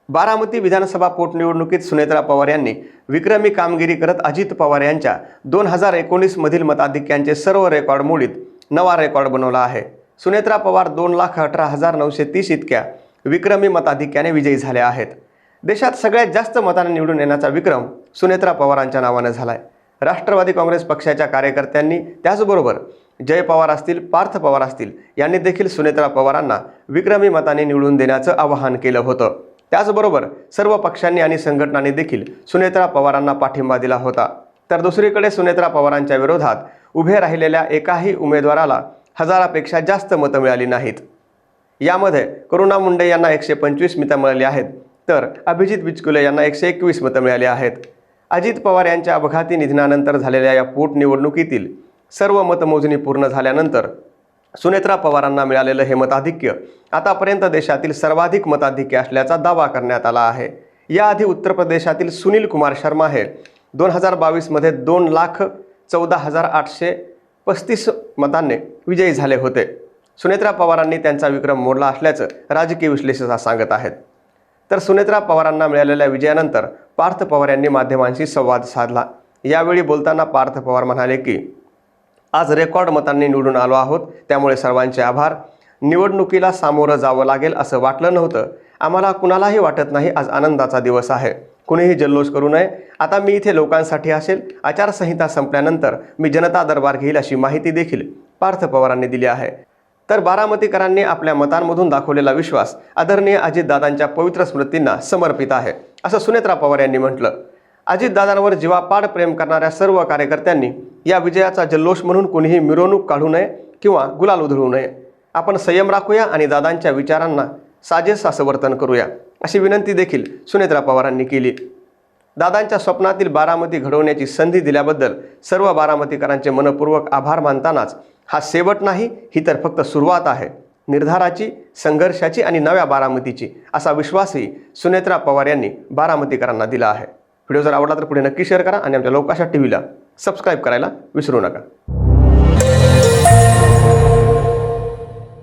बारामती विधानसभा पोटनिवडणुकीत सुनेत्रा पवार यांनी विक्रमी कामगिरी करत अजित पवार यांच्या 2019 मधील मताधिक्यांचे सर्व रेकॉर्ड मोडीत नवा रेकॉर्ड बनवला आहे। सुनेत्रा पवार 2,18,930 इतक्या विक्रमी मताधिक्याने विजयी झाल्या आहेत। देशात सगळ्यात जास्त मतांनी निवडून येण्याचा विक्रम सुनेत्रा पवारांच्या नावाने झालाय। राष्ट्रवादी काँग्रेस पक्षाच्या कार्यकर्त्यांनी त्याचबरोबर जय पवार असतील, पार्थ पवार असतील यांनी देखील सुनेत्रा पवारांना विक्रमी मतांनी निवडून देण्याचं आवाहन केलं होतं। त्याचबरोबर सर्व पक्षांनी आणि संघटनांनी देखील सुनेत्रा पवारांना पाठिंबा दिला होता। तर दुसरीकडे सुनेत्रा पवारांच्या विरोधात उभे राहिलेल्या एकाही उमेदवाराला हजारापेक्षा जास्त मतं मिळाली नाहीत। यामध्ये करुणा मुंडे यांना 125 मतं मिळाली आहेत, तर अभिजित बिचकुले यांना 121 मतं मिळाली आहेत। अजित पवार यांच्या अपघाती निधनानंतर झालेल्या या पोटनिवडणुकीतील सर्व मतमोजणी पूर्ण झाल्यानंतर सुनेत्रा पवारांना मिळालेलं हे मताधिक्य आतापर्यंत देशातील सर्वाधिक मताधिक्य असल्याचा दावा करण्यात आला आहे। याआधी उत्तर प्रदेशातील सुनील कुमार शर्मा हे 2022 मध्ये 2,14,835 मतांनी विजयी झाले होते। सुनेत्रा पवारांनी त्यांचा विक्रम मोडला असल्याचं राजकीय विश्लेषक सांगत आहेत। तर सुनेत्रा पवारांना मिळालेल्या विजयानंतर पार्थ पवार यांनी माध्यमांशी संवाद साधला। यावेळी बोलताना पार्थ पवार म्हणाले की आज रेकॉर्ड मतांनी निवडून आलो आहोत, त्यामुळे सर्वांचे आभार। निवडणुकीला सामोरं जावं लागेल असं वाटलं नव्हतं। आम्हाला कुणालाही वाटत नाही आज आनंदाचा दिवस आहे, कुणीही जल्लोष करू नये। आता मी इथे लोकांसाठी असेल। आचारसंहिता संपल्यानंतर मी जनता दरबार घेईल अशी माहिती देखील पार्थ पवारांनी दिली आहे। तर बारामतीकरांनी आपल्या मतांमधून दाखवलेला विश्वास आदरणीय अजितदादांच्या पवित्र स्मृतींना समर्पित आहे, असं सुनेत्रा पवार यांनी म्हटलं। अजितदादांवर जीवापाड प्रेम करणाऱ्या सर्व कार्यकर्त्यांनी या विजयाचा जल्लोष म्हणून कोणीही मिरवणूक काढू नये किंवा गुलाल उधळू नये। आपण संयम राखूया आणि दादांच्या विचारांना साजेस असं वर्तन करूया, अशी विनंती देखील सुनेत्रा पवारांनी केली। दादांच्या स्वप्नातील बारामती घडवण्याची संधी दिल्याबद्दल सर्व बारामतीकरांचे मनपूर्वक आभार मानतानाच हा शेवट नाही, ही तर फक्त सुरुवात आहे निर्धाराची, संघर्षाची आणि नव्या बारामतीची, असा विश्वासही सुनेत्रा पवार यांनी बारामतीकरांना दिला आहे। व्हिडिओ जर आवडला तर पुढे नक्की शेअर करा आणि आमच्या लोकाशा टीव्हीला सबस्क्राईब करायला विसरू नका।